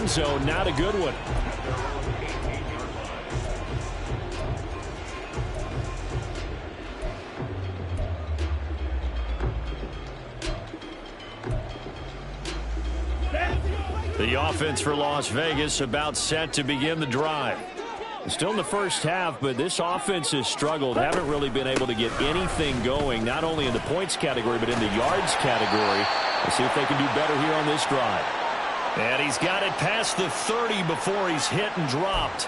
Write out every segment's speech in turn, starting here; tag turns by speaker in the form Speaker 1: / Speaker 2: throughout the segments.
Speaker 1: end zone. Not a good one. The offense for Las Vegas about set to begin the drive. Still in the first half, but this offense has struggled. Haven't really been able to get anything going, not only in the points category, but in the yards category. Let's see if they can do better here on this drive. And he's got it past the 30 before he's hit and dropped.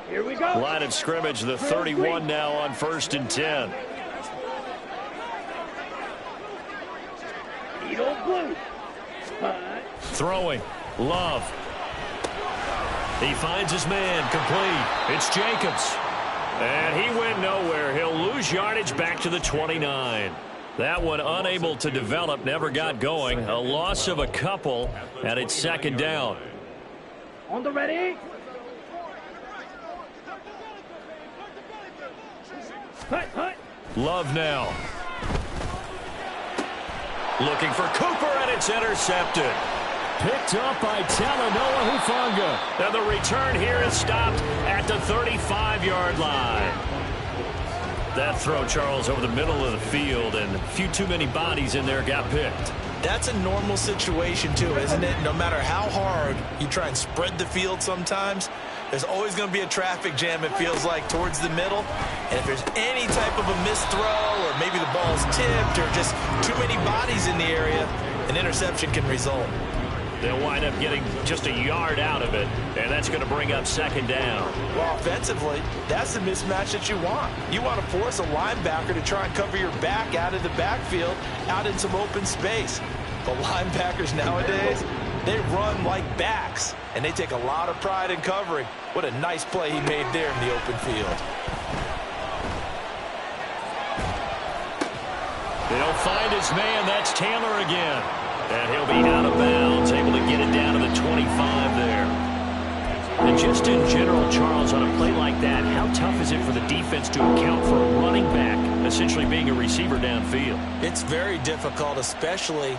Speaker 2: Here we go.
Speaker 1: Line of scrimmage, the 31 now on 1st and 10. Throwing. Love. He finds his man. Complete. It's Jacobs. And he went nowhere. He'll lose yardage back to the 29. That one unable to develop. Never got going. A loss of a couple. And it's 2nd down.
Speaker 2: On the ready. Hut.
Speaker 1: Love now. Looking for Cooper, and it's intercepted. Picked up by Talanoa Hufanga. And the return here is stopped at the 35-yard line. That throw, Charles, over the middle of the field, and a few too many bodies in there got picked.
Speaker 3: That's a normal situation, too, isn't it? No matter how hard you try and spread the field sometimes, there's always going to be a traffic jam, it feels like, towards the middle. And if there's any type of a missed throw, or maybe the ball's tipped, or just too many bodies in the area, an interception can result.
Speaker 1: They'll wind up getting just a yard out of it, and that's going to bring up 2nd down.
Speaker 3: Well, offensively, that's the mismatch that you want. You want to force a linebacker to try and cover your back out of the backfield, out in some open space. But linebackers nowadays, they run like backs, and they take a lot of pride in covering. What a nice play he made there in the open field.
Speaker 1: They'll find his man. That's Taylor again. And he'll be out of bounds, able to get it down to the 25 there. And just in general, Charles, on a play like that, how tough is it for the defense to account for a running back essentially being a receiver downfield?
Speaker 3: It's very difficult, especially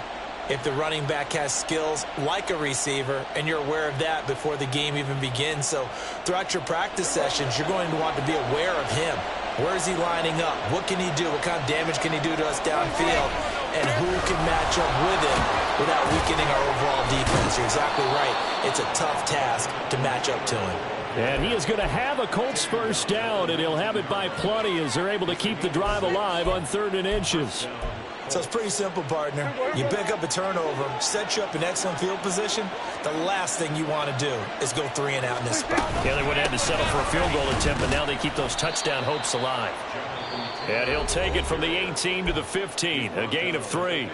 Speaker 3: if the running back has skills like a receiver, and you're aware of that before the game even begins. So throughout your practice sessions, you're going to want to be aware of him. Where is he lining up? What can he do? What kind of damage can he do to us downfield? And who can match up with him without weakening our overall defense? You're exactly right. It's a tough task to match up to him.
Speaker 1: And he is going to have a Colts first down, and he'll have it by plenty as they're able to keep the drive alive on 3rd and inches.
Speaker 3: So it's pretty simple, partner. You pick up a turnover, set you up in excellent field position. The last thing you want to do is go 3 and out in this spot.
Speaker 1: Yeah, they would have had to settle for a field goal attempt, but now they keep those touchdown hopes alive. And he'll take it from the 18 to the 15, a gain of 3.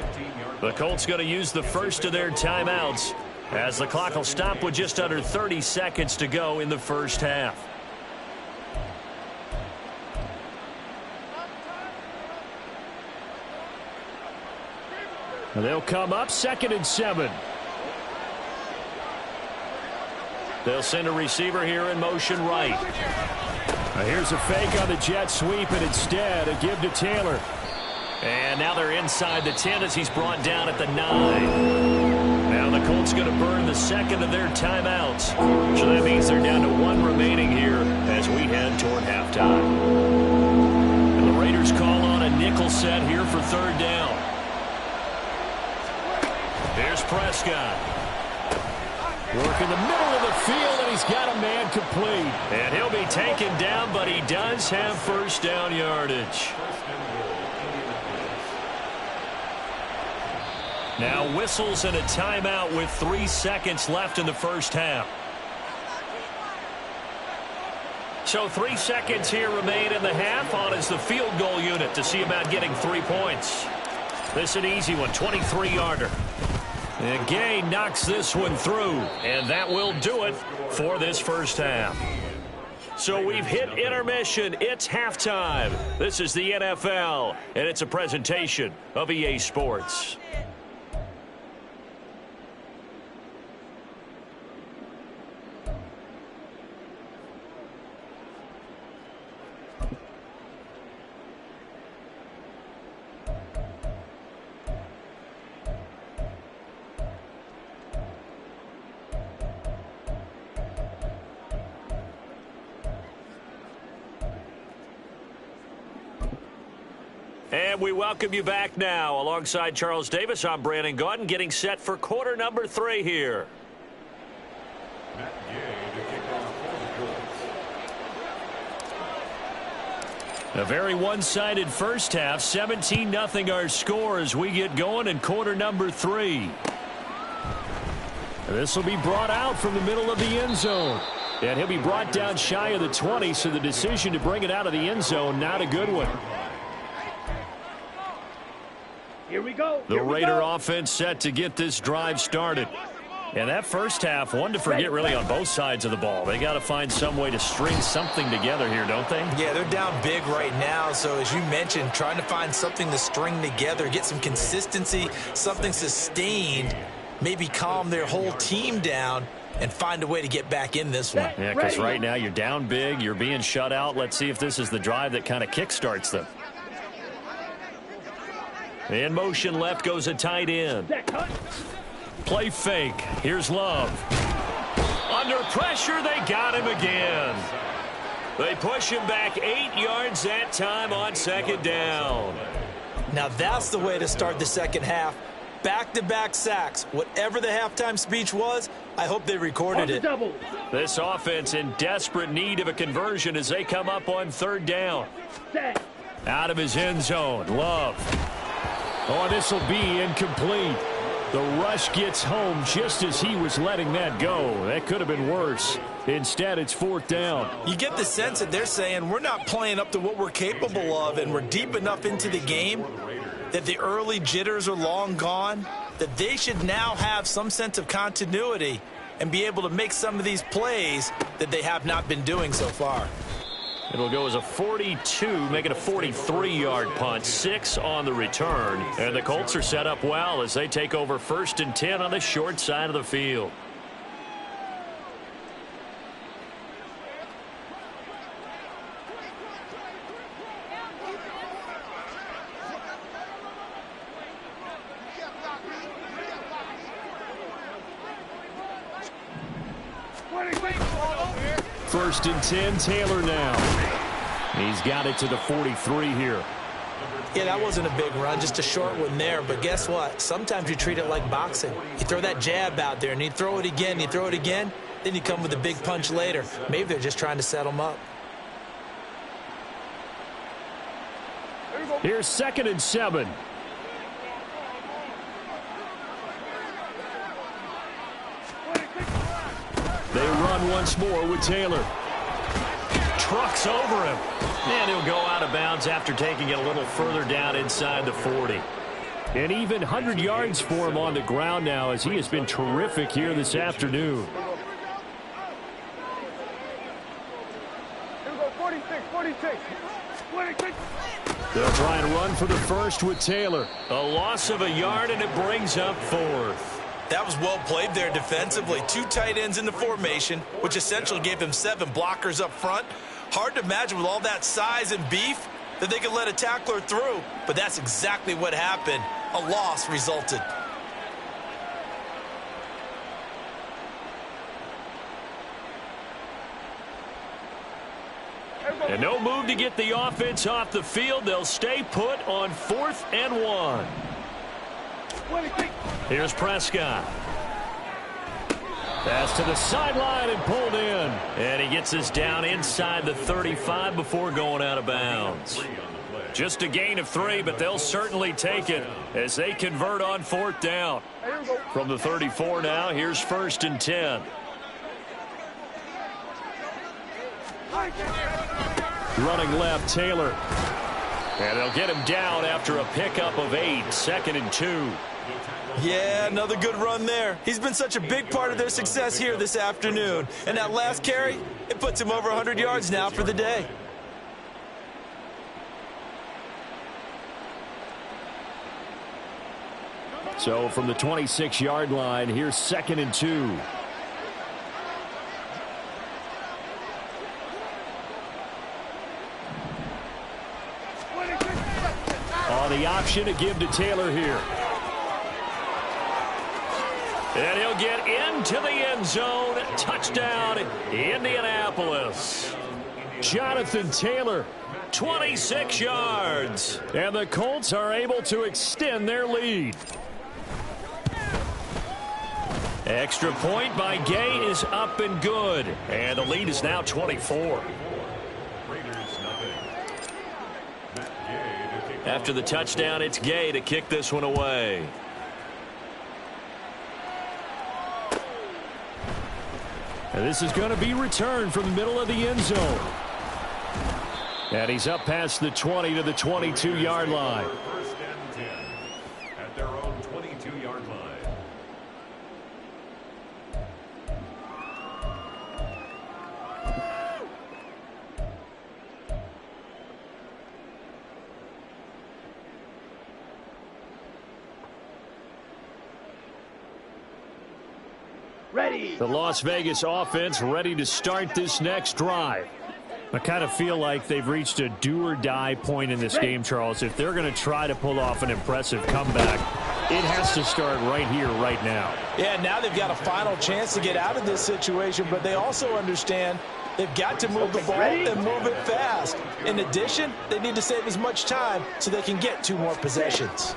Speaker 1: The Colts going to use the first of their timeouts as the clock will stop with just under 30 seconds to go in the first half. They'll come up 2nd and 7. They'll send a receiver here in motion right. Now here's a fake on the jet sweep, and instead a give to Taylor. And now they're inside the 10 as he's brought down at the 9. Now the Colts going to burn the 2nd of their timeouts. So that means they're down to 1 remaining here as we head toward halftime. And the Raiders call on a nickel set here for 3rd down. Here's Prescott. Work in the middle of the field, and he's got a man complete. And he'll be taken down, but he does have first down yardage. Now whistles and a timeout with 3 seconds left in the first half. So 3 seconds here remain in the half. On is the field goal unit to see about getting 3 points. This is an easy one, 23-yarder. And Gay knocks this one through, and that will do it for this first half. So we've hit intermission. It's halftime. This is the NFL, and it's a presentation of EA Sports. And we welcome you back now. Alongside Charles Davis, I'm Brandon Gaudin, getting set for quarter number 3 here. A very one-sided first half. 17-0 our score as we get going in quarter number 3. This will be brought out from the middle of the end zone. And he'll be brought down shy of the 20, so the decision to bring it out of the end zone, not a good one.
Speaker 2: Here we go.
Speaker 1: The Raider offense set to get this drive started. And that first half, one to forget really on both sides of the ball. They got to find some way to string something together here, don't they?
Speaker 3: Yeah, they're down big right now. So as you mentioned, trying to find something to string together, get some consistency, something sustained, maybe calm their whole team down and find a way to get back in this one.
Speaker 1: Yeah, because right now you're down big, you're being shut out. Let's see if this is the drive that kind of kickstarts them. In motion left goes a tight end. Play fake. Here's Love. Under pressure, they got him again. They push him back 8 yards that time on second down.
Speaker 3: Now that's the way to start the second half. Back-to-back sacks. Whatever the halftime speech was, I hope they recorded it.
Speaker 1: This offense in desperate need of a conversion as they come up on third down. Out of his end zone, Love. Oh, this will be incomplete. The rush gets home just as he was letting that go. That could have been worse. Instead, it's fourth down.
Speaker 3: You get the sense that they're saying we're not playing up to what we're capable of, and we're deep enough into the game that the early jitters are long gone, that they should now have some sense of continuity and be able to make some of these plays that they have not been doing so far.
Speaker 1: It'll go as a 42, make it a 43-yard punt, 6 on the return. And the Colts are set up well as they take over 1st and 10 on the short side of the field. First and 10, Taylor now. He's got it to the 43 here.
Speaker 3: Yeah, that wasn't a big run, just a short one there. But guess what? Sometimes you treat it like boxing. You throw that jab out there, and you throw it again, then you come with a big punch later. Maybe they're just trying to set him up.
Speaker 1: Here's 2nd and 7. They run once more with Taylor. Trucks over him. And he'll go out of bounds after taking it a little further down inside the 40. And even 100 yards for him on the ground now as he has been terrific here this afternoon. They'll try and run for the first with Taylor. A loss of a yard, and it brings up 4th.
Speaker 3: That was well played there defensively. 2 tight ends in the formation, which essentially gave him 7 blockers up front. Hard to imagine with all that size and beef that they could let a tackler through, but that's exactly what happened. A loss resulted.
Speaker 1: And no move to get the offense off the field. They'll stay put on 4th and 1. Here's Prescott. Pass to the sideline and pulled in. And he gets us down inside the 35 before going out of bounds. Just a gain of 3, but they'll certainly take it as they convert on 4th down. From the 34 now, here's 1st and 10. Running left, Taylor. And they'll get him down after a pickup of 8, 2nd and 2.
Speaker 3: Yeah, another good run there. He's been such a big part of their success here this afternoon. And that last carry, it puts him over 100 yards now for the day.
Speaker 1: So from the 26-yard line, here's 2nd and 2. On the option to give to Taylor here. And he'll get into the end zone. Touchdown, Indianapolis. Jonathan Taylor, 26 yards. And the Colts are able to extend their lead. Extra point by Gay is up and good. And the lead is now 24. After the touchdown, it's Gay to kick this one away. And this is going to be returned from the middle of the end zone. And he's up past the 20 to the 22-yard line.
Speaker 4: First and 10 at their own 22-yard line.
Speaker 2: Ready.
Speaker 1: The Las Vegas offense ready to start this next drive. I kind of feel like they've reached a do-or-die point in this game, Charles. If they're going to try to pull off an impressive comeback, it has to start right here, right now.
Speaker 3: Yeah, now they've got a final chance to get out of this situation, but they also understand they've got to move the ball and move it fast. In addition, they need to save as much time so they can get 2 more possessions.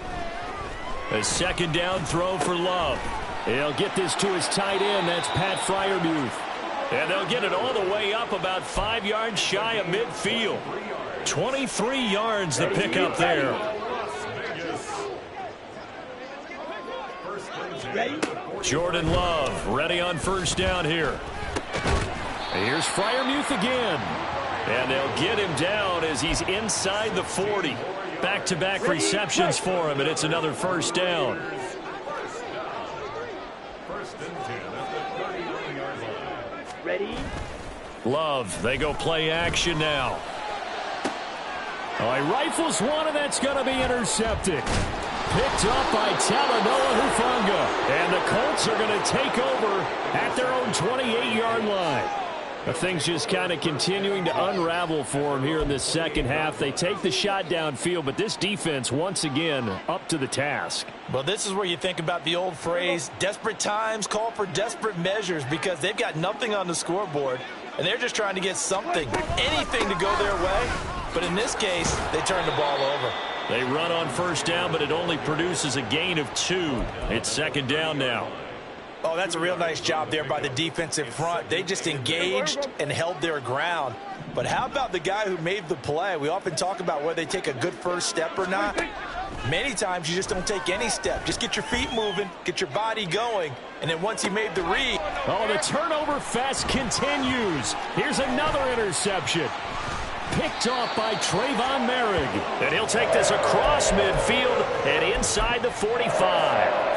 Speaker 1: A second down throw for Love. He'll get this to his tight end. That's Pat Freiermuth. And they'll get it all the way up about 5 yards shy of midfield. 23 yards the pickup there. Jordan Love ready on first down here. Here's Freiermuth again. And they'll get him down as he's inside the 40. Back-to-back receptions for him, and it's another first down.
Speaker 2: Ready.
Speaker 1: Love, they go play action now. Oh, he rifles one, and that's going to be intercepted. Picked up by Talanoa Hufanga. And the Colts are going to take over at their own 28-yard line. Things just kind of continuing to unravel for them here in this second half. They take the shot downfield, but this defense, once again, up to the task.
Speaker 3: Well, this is where you think about the old phrase, desperate times call for desperate measures, because they've got nothing on the scoreboard, and they're just trying to get something, anything to go their way. But in this case, they turn the ball over.
Speaker 1: They run on first down, but it only produces a gain of 2. It's second down now.
Speaker 3: Oh, that's a real nice job there by the defensive front. They just engaged and held their ground. But how about the guy who made the play? We often talk about whether they take a good first step or not. Many times you just don't take any step. Just get your feet moving, get your body going, and then once he made the read.
Speaker 1: Oh, the turnover fest continues. Here's another interception. Picked off by Trayvon Merrick. And he'll take this across midfield and inside the 45.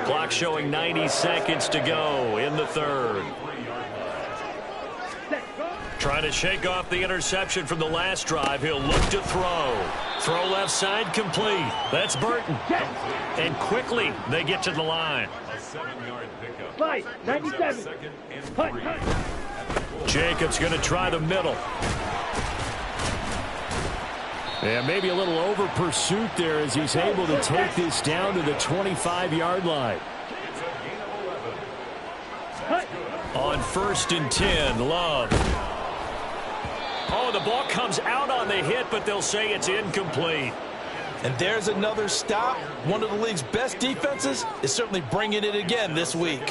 Speaker 1: Clock showing 90 seconds to go in the third. Trying to shake off the interception from the last drive. He'll look to throw. Throw left side complete. That's Burton. And quickly they get to the line.
Speaker 4: A 7-yard pickup.
Speaker 2: Slide, 97.
Speaker 1: Jacobs going to try the middle. Yeah, maybe a little over pursuit there as he's able to take this down to the 25-yard line. On first and 10, Love. Oh, the ball comes out on the hit, but they'll say it's incomplete.
Speaker 3: And there's another stop. One of the league's best defenses is certainly bringing it again this week.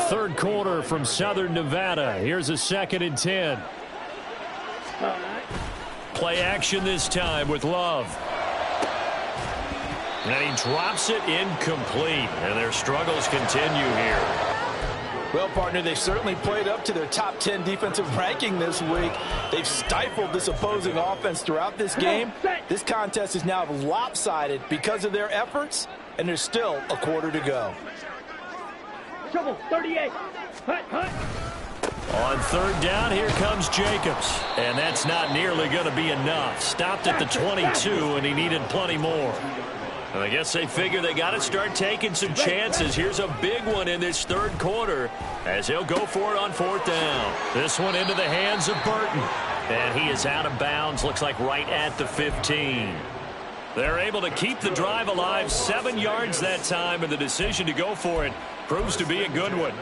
Speaker 1: Third quarter from Southern Nevada. Here's a second and 10. Play action this time with Love. And he drops it incomplete. And their struggles continue here.
Speaker 3: Well, partner, they've certainly played up to their top 10 defensive ranking this week. They've stifled this opposing offense throughout this game. This contest is now lopsided because of their efforts, and there's still a quarter to go.
Speaker 2: Trouble, 38. Hut, hut.
Speaker 1: On third down, here comes Jacobs. And that's not nearly going to be enough. Stopped at the 22, and he needed plenty more. And I guess they figure they got to start taking some chances. Here's a big one in this third quarter as he'll go for it on fourth down. This one into the hands of Burton. And he is out of bounds, looks like right at the 15. They're able to keep the drive alive, 7 yards that time, and the decision to go for it proves to be a good one.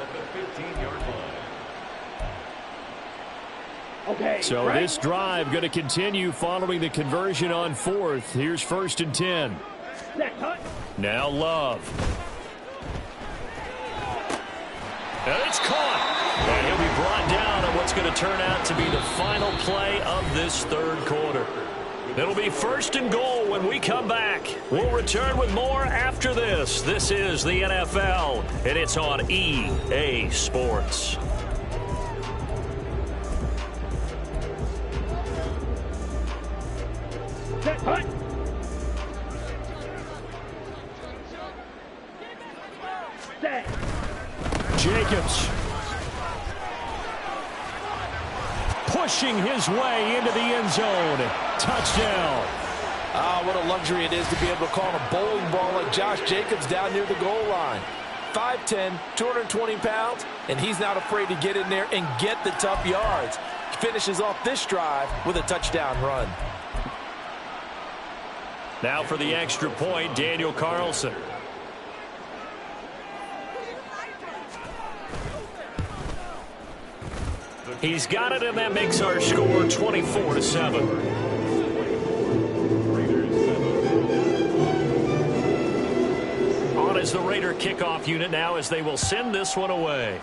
Speaker 2: Okay.
Speaker 1: So
Speaker 2: right.
Speaker 1: this drive going to continue following the conversion on 4th. Here's 1st and 10.
Speaker 2: Set, hunt.
Speaker 1: Now Love. And it's caught. And he'll be brought down on what's going to turn out to be the final play of this 3rd quarter. It'll be 1st and goal when we come back. We'll return with more after this. This is the NFL, and it's on EA Sports.
Speaker 2: Set, hunt. Set.
Speaker 1: Jacobs. Pushing his way into the end zone. Touchdown.
Speaker 3: Ah, what a luxury it is to be able to call a bowling ball like Josh Jacobs down near the goal line. 5'10", 220 pounds, and he's not afraid to get in there and get the tough yards. Finishes off this drive with a touchdown run.
Speaker 1: Now for the extra point, Daniel Carlson. He's got it, and that makes our score 24-7. On is the Raider kickoff unit now as they will send this one away.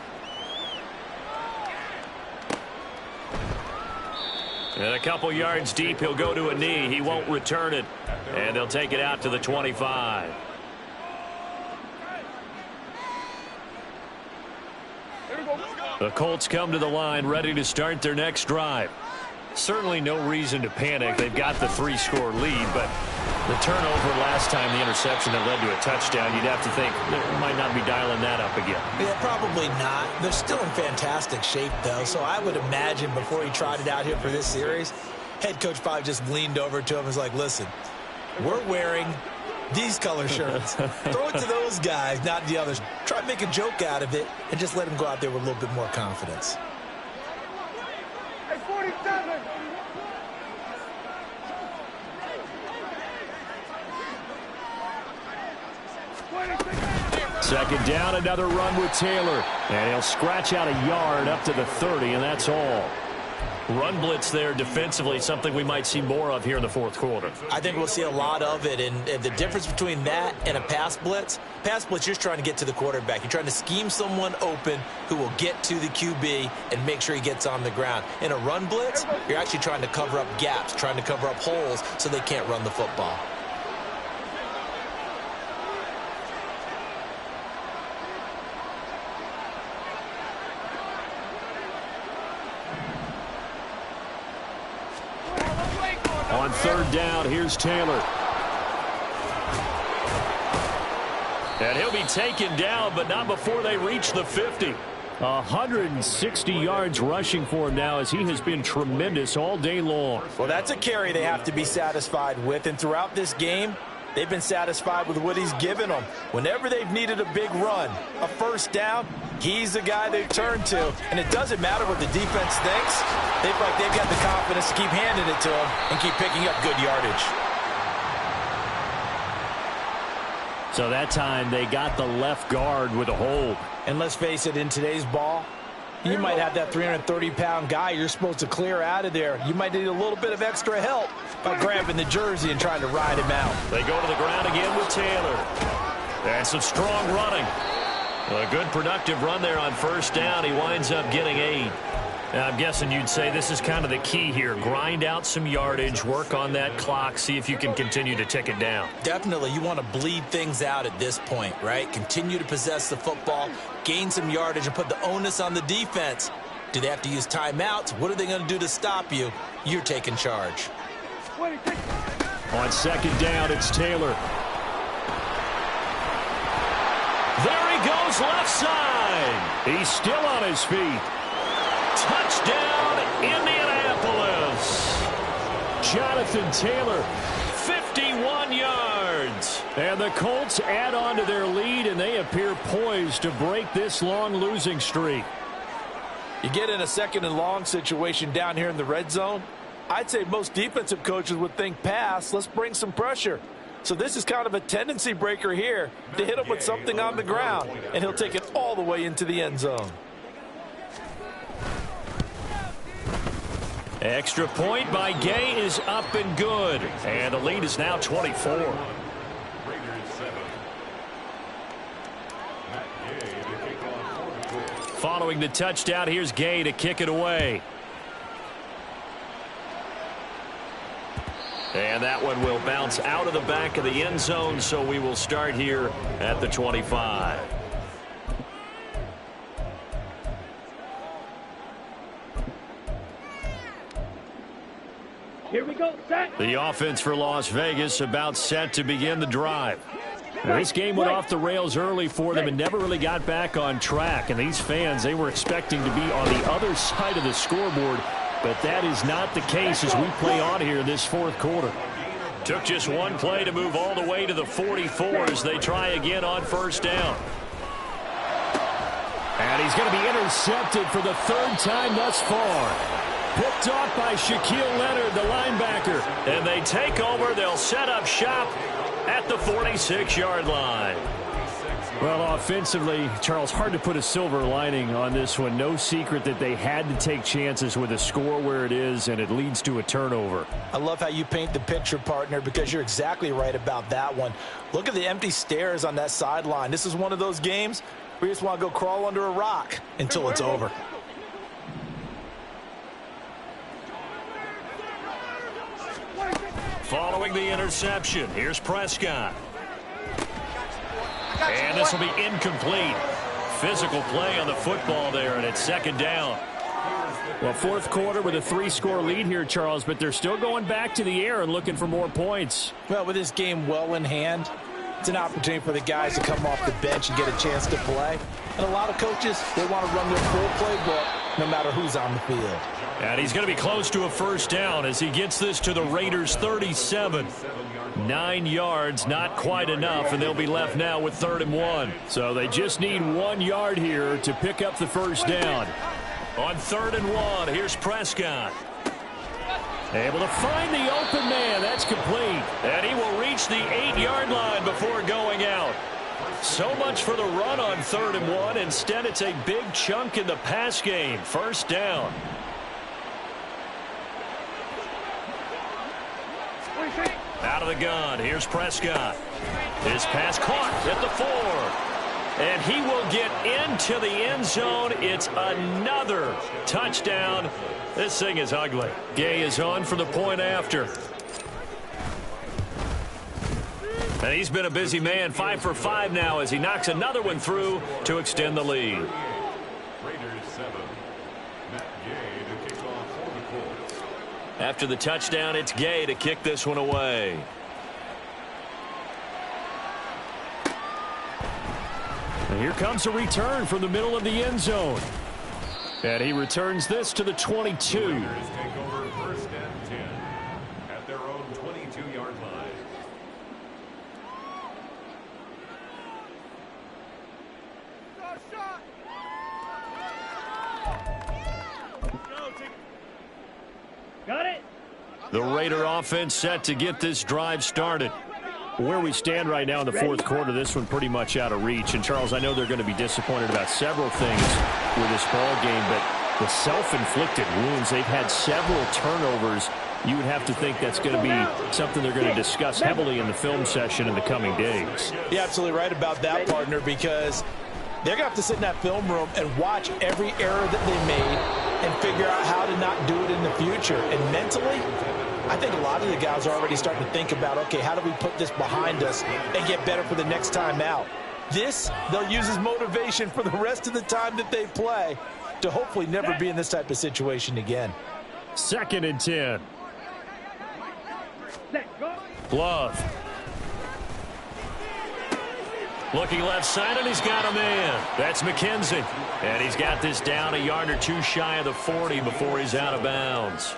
Speaker 1: And a couple yards deep, he'll go to a knee. He won't return it. And they'll take it out to the 25. The Colts come to the line ready to start their next drive. Certainly no reason to panic. They've got the 3-score lead, but the turnover last time, the interception that led to a touchdown, you'd have to think they might not be dialing that up again.
Speaker 3: Yeah, probably not. They're still in fantastic shape, though, so I would imagine before he trotted out here for this series, head coach probably just leaned over to him and was like, listen, we're wearing these color shirts. Throw it to those guys, not the others. Try to make a joke out of it and just let them go out there with a little bit more confidence.
Speaker 2: Hey, 47.
Speaker 1: Second down, another run with Taylor. And he'll scratch out a yard up to the 30, and that's all. Run blitz there defensively, something we might see more of here in the 4th quarter.
Speaker 3: I think we'll see a lot of it, and the difference between that and a pass blitz, you're just trying to get to the quarterback. You're trying to scheme someone open who will get to the QB and make sure he gets on the ground. In a run blitz, you're actually trying to cover up gaps, trying to cover up holes so they can't run the football.
Speaker 1: On 3rd down, here's Taylor. And he'll be taken down, but not before they reach the 50. 160 yards rushing for him now as he has been tremendous all day long.
Speaker 3: Well, that's a carry they have to be satisfied with, and throughout this game, they've been satisfied with what he's given them. Whenever they've needed a big run, a 1st down, he's the guy they've turned to. And it doesn't matter what the defense thinks. They feel like they've got the confidence to keep handing it to him and keep picking up good yardage.
Speaker 1: So that time they got the left guard with a hold.
Speaker 3: And let's face it, in today's ball, you might have that 330-pound guy you're supposed to clear out of there. You might need a little bit of extra help by grabbing the jersey and trying to ride him out.
Speaker 1: They go to the ground again with Taylor. And some strong running. A good productive run there on 1st down. He winds up getting 8. Now, I'm guessing you'd say this is kind of the key here. Grind out some yardage, work on that clock, see if you can continue to tick it down.
Speaker 3: Definitely. You want to bleed things out at this point, right? Continue to possess the football, gain some yardage, and put the onus on the defense. Do they have to use timeouts? What are they going to do to stop you? You're taking charge.
Speaker 1: On 2nd down, it's Taylor. There he goes, left side. He's still on his feet. Touchdown, Indianapolis. Jonathan Taylor, 51 yards. And the Colts add on to their lead, and they appear poised to break this long losing streak.
Speaker 3: You get in a 2nd and long situation down here in the red zone, I'd say most defensive coaches would think pass, let's bring some pressure. So this is kind of a tendency breaker here to hit him with something on the ground, and he'll take it all the way into the end zone.
Speaker 1: Extra point by Gay is up and good. And the lead is now 24.
Speaker 4: Raiders 7. Matt Gay to kick off for the Colts.
Speaker 1: Following the touchdown, here's Gay to kick it away. And that one will bounce out of the back of the end zone, so we will start here at the 25.
Speaker 2: Here we go, set.
Speaker 1: The offense for Las Vegas about set to begin the drive. Now, this game went off the rails early for them and never really got back on track. And these fans, they were expecting to be on the other side of the scoreboard, but that is not the case as we play on here this fourth quarter. Took just one play to move all the way to the 44 as they try again on first down. And he's going to be intercepted for the third time thus far. Picked off by Shaquille Leonard, the linebacker. And they take over. They'll set up shop at the 46-yard line. Well, offensively, Charles, hard to put a silver lining on this one. No secret that they had to take chances with a score where it is, and it leads to a turnover.
Speaker 3: I love how you paint the picture, partner, because you're exactly right about that one. Look at the empty stares on that sideline. This is one of those games where you just want to go crawl under a rock until it's over.
Speaker 1: Following the interception, here's Prescott. And this will be incomplete. Physical play on the football there, and it's second down. Well, fourth quarter with a 3-score lead here, Charles, but they're still going back to the air and looking for more points.
Speaker 3: Well, with this game well in hand, it's an opportunity for the guys to come off the bench and get a chance to play. And a lot of coaches, they want to run their full playbook no matter who's on the field.
Speaker 1: And he's going to be close to a first down as he gets this to the Raiders' 37. 9 yards, not quite enough, and they'll be left now with 3rd and 1. So they just need 1 yard here to pick up the first down. On 3rd and 1, here's Prescott. Able to find the open man. That's complete. And he will reach the 8-yard line before going out. So much for the run on 3rd and 1. Instead, it's a big chunk in the pass game. First down. Out of the gun, here's Prescott. His pass caught at the 4. And he will get into the end zone. It's another touchdown. This thing is ugly. Gay is on for the point after. And he's been a busy man, 5 for 5 now as he knocks another one through to extend the lead.
Speaker 4: Raiders 7. Matt Gay to kick off for the Colts.
Speaker 1: After the touchdown, it's Gay to kick this one away. And here comes a return from the middle of the end zone. And he returns this to the 22.
Speaker 4: Raiders take over 1st and 10 at their own 22-yard line.
Speaker 2: Got it.
Speaker 1: The Raider offense set to get this drive started. Where we stand right now in the fourth quarter, this one pretty much out of reach. And, Charles, I know they're going to be disappointed about several things with this ball game, but the self-inflicted wounds, they've had several turnovers. You would have to think that's going to be something they're going to discuss heavily in the film session in the coming days.
Speaker 3: You're absolutely right about that, partner, because they're going to have to sit in that film room and watch every error that they made and figure out how to not do it in the future. And mentally, I think a lot of the guys are already starting to think about, okay, how do we put this behind us and get better for the next time out? This, they'll use as motivation for the rest of the time that they play to hopefully never be in this type of situation again.
Speaker 1: 2nd and 10.
Speaker 2: Set, go.
Speaker 1: Love. Looking left side, and he's got a man. That's McKenzie. And he's got this down a yard or two shy of the 40 before he's out of bounds.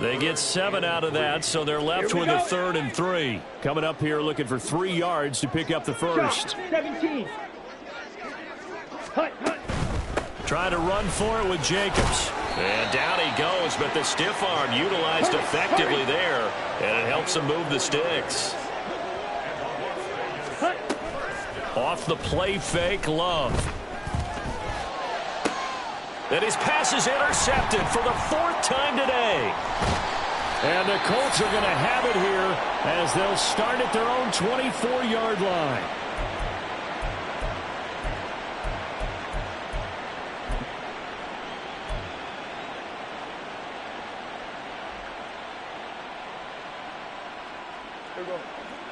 Speaker 1: They get 7 out of that, so they're left with a 3rd and 3. Coming up here looking for 3 yards to pick up the first.
Speaker 2: 17. Hut, hut.
Speaker 1: Trying to run for it with Jacobs. And down he goes, but the stiff arm utilized effectively there, and it helps him move the sticks.
Speaker 2: Hut.
Speaker 1: Off the play fake, Love. And his pass is intercepted for the 4th time today. And the Colts are going to have it here as they'll start at their own 24-yard line.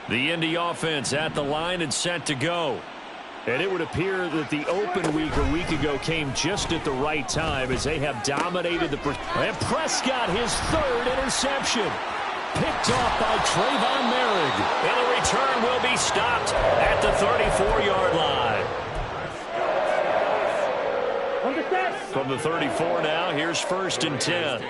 Speaker 1: The Indy offense at the line and set to go. And it would appear that the open week a week ago came just at the right time as they have dominated the... And Prescott, his 3rd interception. Picked off by Trayvon Merrick. And the return will be stopped at the 34-yard line. From the 34 now, here's 1st and 10.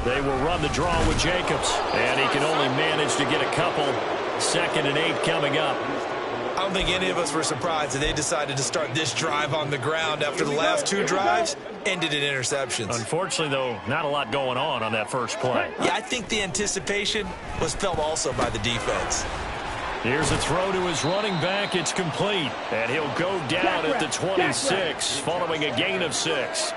Speaker 1: They will run the draw with Jacobs. And he can only manage to get a couple. 2nd and 8 coming up.
Speaker 3: I don't think any of us were surprised that they decided to start this drive on the ground after the last 2 drives ended in interceptions.
Speaker 1: Unfortunately, though, not a lot going on that first play.
Speaker 3: Yeah, I think the anticipation was felt also by the defense.
Speaker 1: Here's a throw to his running back. It's complete. And he'll go down at the 26 following a gain of 6.